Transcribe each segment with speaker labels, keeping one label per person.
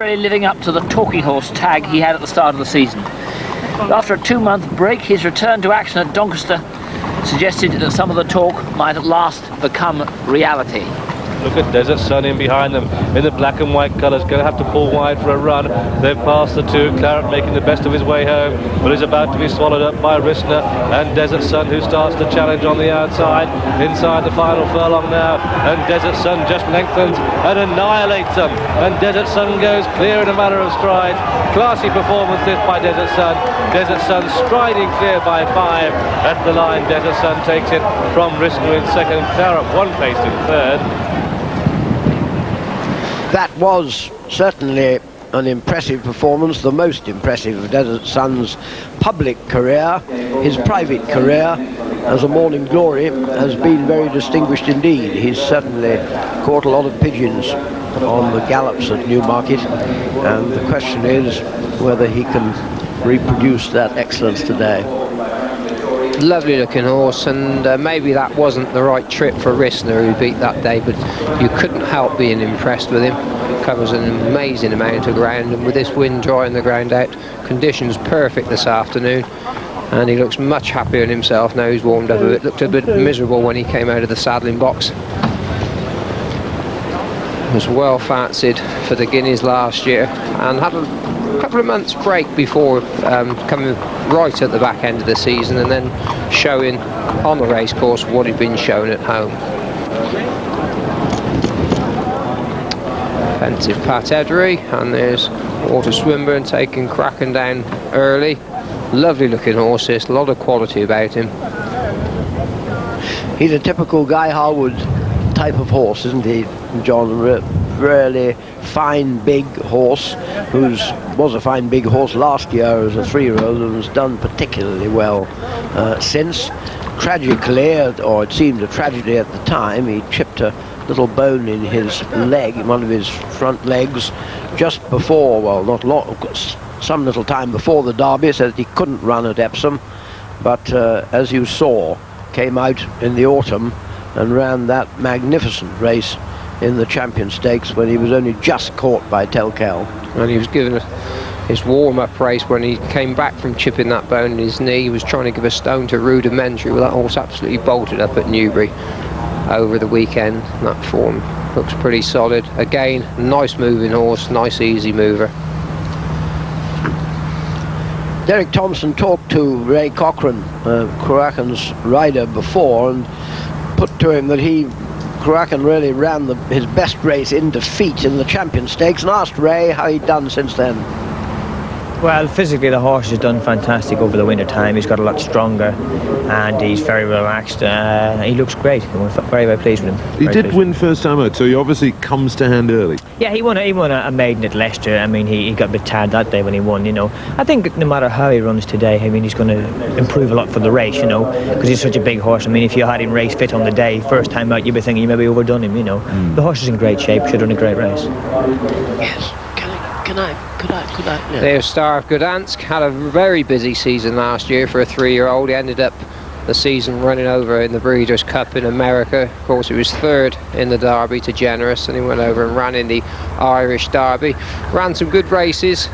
Speaker 1: Really living up to the talking horse tag he had at the start of the season. After a 2-month break, his return to action at Doncaster suggested that some of the talk might at last become reality.
Speaker 2: Look at Desert Sun in behind them in the black and white colours, going to have to pull wide for a run. They've passed the two, Claret making the best of his way home, but is about to be swallowed up by Rissner and Desert Sun, who starts to challenge on the outside, inside the final furlong now, and Desert Sun just lengthens and annihilates them, and Desert Sun goes clear in a matter of strides. Classy performance this by Desert Sun. Desert Sun striding clear by 5 at the line. Desert Sun takes it from Rissner in second, Claret one placed in third.
Speaker 3: That was certainly an impressive performance, the most impressive of Desert Sun's public career. His private career as a Morning Glory has been very distinguished indeed. He's certainly caught a lot of pigeons on the gallops at Newmarket, and the question is whether he can reproduce that excellence today.
Speaker 4: Lovely looking horse, and maybe that wasn't the right trip for Rissner, who beat that day, but you couldn't help being impressed with him. Covers an amazing amount of ground, and with this wind drying the ground out, conditions perfect this afternoon, and he looks much happier in himself now he's warmed up a bit. Looked a bit miserable when he came out of the saddling box. Was well fancied for the Guineas last year and had a couple of months break before coming right at the back end of the season and then showing on the racecourse what he'd been shown at home. Offensive Pat Eddery, and there's Water Swinburne taking CRUACHAN down early. Lovely looking horse, this, a lot of quality about him.
Speaker 3: He's a typical Guy Harwood type of horse, isn't he, John? Really fine big horse, was a fine big horse last year as a 3-year-old and has done particularly well since. Tragically, or it seemed a tragedy at the time, he chipped a little bone in his leg, in one of his front legs, just before, well, not long, some little time before the Derby, so that he couldn't run at Epsom, but as you saw, came out in the autumn and ran that magnificent race in the Champion Stakes when he was only just caught by Telkel.
Speaker 4: And he was given his warm-up race when he came back from chipping that bone in his knee. He was trying to give a stone to Rudimentary, well, that horse absolutely bolted up at Newbury over the weekend. That form looks pretty solid. Again, nice moving horse, nice easy mover.
Speaker 3: Derek Thompson talked to Ray Cochrane, CRUACHAN's rider, before, and put to him that CRUACHAN really ran his best race in defeat in the Champion Stakes, and asked Ray how he'd done since then.
Speaker 5: Well, physically the horse has done fantastic over the winter time. He's got a lot stronger and he's very relaxed. He looks great. We're very, very pleased with him.
Speaker 6: He did win first time out, so he obviously comes to hand early.
Speaker 5: Yeah, he won a maiden at Leicester. I mean, he got a bit tired that day when he won, you know. I think no matter how he runs today, I mean, he's going to improve a lot for the race, you know, because he's such a big horse. I mean, if you had him race fit on the day, first time out, you'd be thinking you maybe overdone him, you know. The horse is in great shape, should run a great race.
Speaker 3: Yes. Could I? Yeah.
Speaker 4: There's Star of GDANSK, had a very busy season last year for a 3-year-old. He ended up the season running over in the Breeders' Cup in America. Of course, he was third in the Derby to Generous, and he went over and ran in the Irish Derby. Ran some good races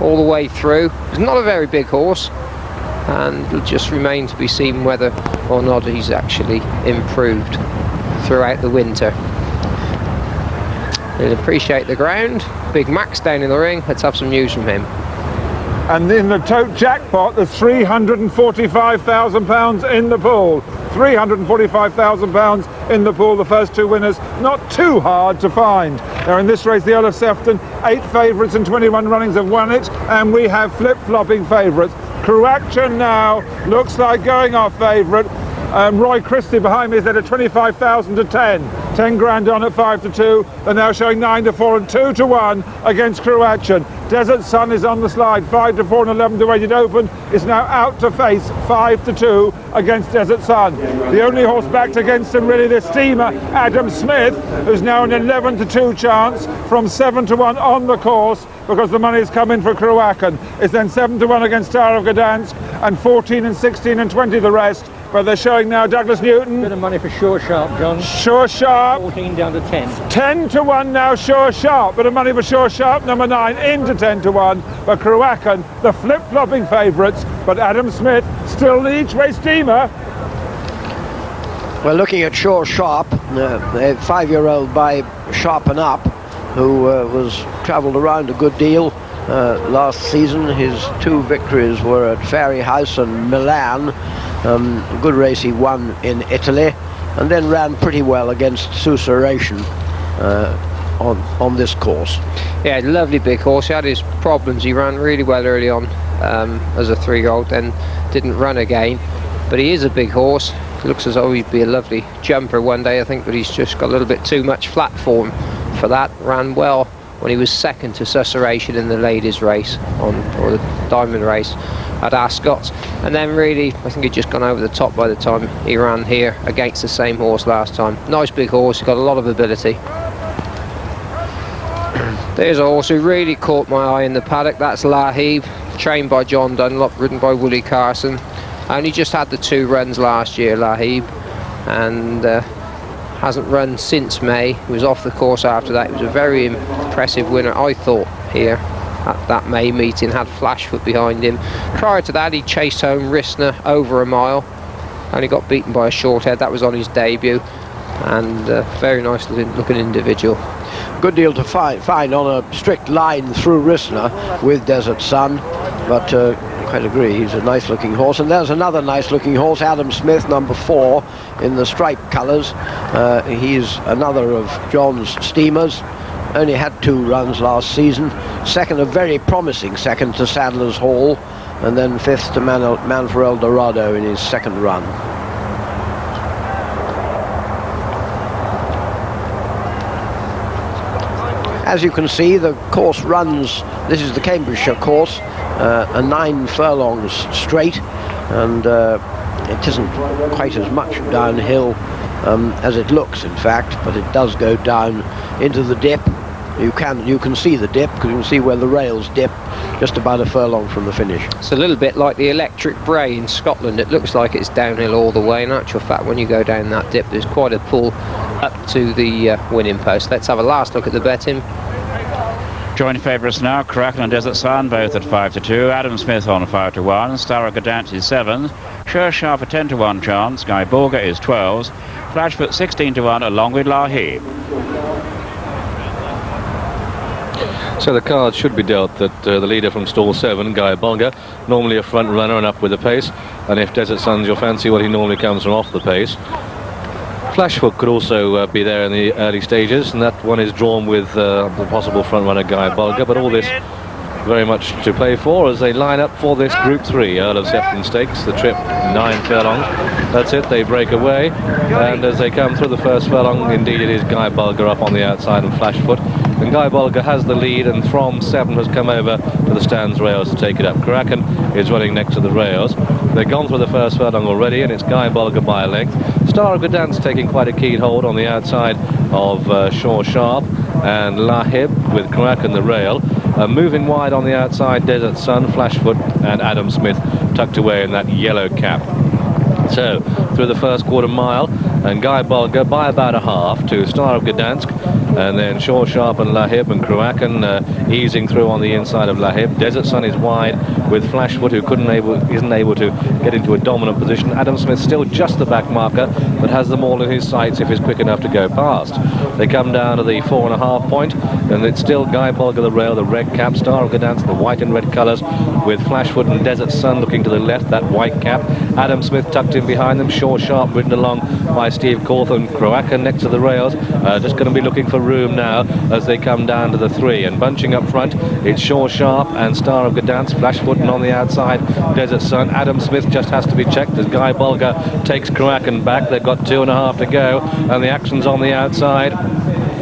Speaker 4: all the way through. He's not a very big horse, and it'll just remain to be seen whether or not he's actually improved throughout the winter. He'll appreciate the ground. Big Max down in the ring. Let's have some news from him.
Speaker 7: And in the tote jackpot, there's £345,000 in the pool. £345,000 in the pool. The first two winners, not too hard to find. Now in this race, the Earl of Sefton, 8 favourites and 21 runnings have won it, and we have flip-flopping favourites. CRUACHAN now looks like going off favourite. Roy Christie behind me is at 25,000 to 10. 10 grand on at 5 to 2. They're now showing 9 to 4 and 2 to 1 against CRUACHAN. Desert Sun is on the slide, 5 to 4 and 11 to 8. It opened, is now out to face 5 to 2 against Desert Sun. The only horse backed against him really, the steamer Adam Smith, who's now an 11 to 2 chance from 7 to 1 on the course, because the money has come in for CRUACHAN. It's then 7 to 1 against Star of GDANSK and 14 and 16 and 20 the rest. but they're showing now Douglas Newton.
Speaker 8: Bit of money for Sure Sharp, John.
Speaker 7: Sure Sharp.
Speaker 8: 14 down to 10.
Speaker 7: 10 to 1 now, Sure Sharp. Bit of money for Sure Sharp, number 9, into 10 to 1. But CRUACHAN, the flip-flopping favourites. But Adam Smith still leads Race Steamer.
Speaker 3: We're looking at Sure Sharp, a 5-year-old by Sharp and Up, who was travelled around a good deal last season. His 2 victories were at Fairy House and Milan. A good race he won in Italy, and then ran pretty well against CRUACHAN on this course.
Speaker 4: Yeah, lovely big horse. He had his problems. He ran really well early on as a 3-year-old, then didn't run again. But he is a big horse. Looks as though he'd be a lovely jumper one day, I think, but he's just got a little bit too much flat form for that. Ran well when he was second to CRUACHAN in the ladies race or the diamond race at Ascot, and then really I think he'd just gone over the top by the time he ran here against the same horse last time. Nice big horse, he's got a lot of ability. There's a horse who really caught my eye in the paddock. That's LAHIB, trained by John Dunlop, ridden by Willie Carson. Only just had the 2 runs last year, LAHIB, and hasn't run since May. He was off the course after that. He was a very impressive winner, I thought, here at that May meeting. Had Flashfoot behind him. Prior to that, he chased home Rissner over a mile. Only got beaten by a short head. That was on his debut, and very nice looking individual.
Speaker 3: Good deal to find on a strict line through Rissner with Desert Sun, but quite agree, he's a nice looking horse. And there's another nice looking horse, Adam Smith, number 4 in the striped colours. He's another of John's steamers. Only had 2 runs last season. Second, a very promising second to Sadler's Hall, and then 5th to Man for El Dorado in his 2nd run. As you can see, the course runs, this is the Cambridgeshire course, a 9 furlongs straight, and it isn't quite as much downhill as it looks, in fact, but it does go down into the dip. You can see the dip, because you can see where the rails dip just about a furlong from the finish.
Speaker 4: It's a little bit like the Electric Bray in Scotland. It looks like it's downhill all the way. In actual fact, when you go down that dip, there's quite a pull up to the winning post. Let's have a last look at the betting.
Speaker 9: Joint favourites now, CRUACHAN and Desert Sun, both at 5 to 2. Adam Smith on 5 to 1. Star of GDANSK is 7. Sure Sharp a 10 to 1 chance. Guy Borger is 12. Flashfoot 16 to 1, along with LAHIB.
Speaker 2: So the cards should be dealt that the leader from stall 7, Guy Bolger, normally a front runner and up with the pace, and if Desert Sun's your fancy, well, he normally comes from off the pace. Flashfoot could also be there in the early stages, and that one is drawn with the possible front runner Guy Bolger, but all this very much to play for as they line up for this Group 3 Earl of Sefton Stakes. The trip 9 furlongs. That's it, they break away, and as they come through the first furlong, indeed it is Guy Bolger up on the outside and Flashfoot. And Guy Bolger has the lead, and from 7 has come over to the stands rails to take it up. CRUACHAN is running next to the rails. They've gone through the first furlong already, and it's Guy Bolger by a length. Star of GDANSK taking quite a keen hold on the outside of Sure Sharp and LAHIB with CRUACHAN the rail. Moving wide on the outside, Desert Sun, Flashfoot and Adam Smith tucked away in that yellow cap. So, through the first quarter mile, and Guy Bolger by about a half to Star of GDANSK, and then Sure Sharp and LAHIB and CRUACHAN easing through on the inside of LAHIB. Desert Sun is wide with Flashfoot, who isn't able to get into a dominant position. Adam Smith still just the back marker, but has them all in his sights if he's quick enough to go past. They come down to the 4.5 point, and it's still Guy Bolger the rail, the red cap, Star of GDANSK, the white and red colours, with Flashfoot and Desert Sun looking to the left, that white cap. Adam Smith tucked in behind them, Sure Sharp ridden along by Steve Cawthon, CRUACHAN next to the rails, just going to be looking for room now as they come down to the 3, and bunching up front it's Sure Sharp and Star of GDANSK, Flashfoot, and on the outside Desert Sun. Adam Smith just has to be checked as Guy Bolger takes CRUACHAN back. They've got 2.5 to go, and the action's on the outside.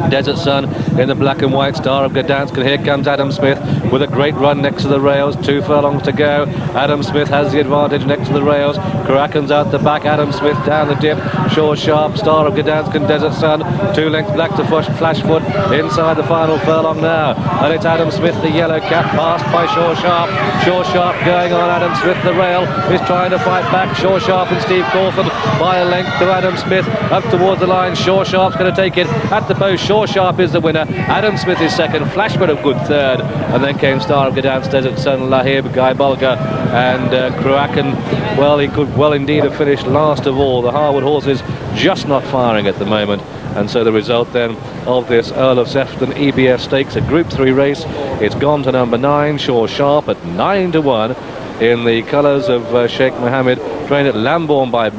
Speaker 2: Desert Sun in the black and white, Star of Gdansk, and here comes Adam Smith with a great run next to the rails. 2 furlongs to go. Adam Smith has the advantage next to the rails. CRUACHAN's out the back. Adam Smith down the dip. Sure Sharp, Star of Gdansk and Desert Sun. 2 lengths back to Flashfoot inside the final furlong now. And it's Adam Smith, the yellow cap, passed by Sure Sharp. Sure Sharp going on. Adam Smith, the rail, is trying to fight back. Sure Sharp and Steve Crawford by a length to Adam Smith up towards the line. Sure Sharp's going to take it at the post. Sure Sharp is the winner. Adam Smith is second. Flashfoot a good third. And then came Star of Gdansk, Desert Sun, LAHIB, Guy Bulger, and CRUACHAN. Well, he could well indeed have finished last of all. The Harwood horses just not firing at the moment. And so the result then of this Earl of Sefton EBS Stakes, a Group 3 race, it's gone to number 9, Sure Sharp, at 9 to 1 in the colours of Sheikh Mohammed, trained at Lambourne by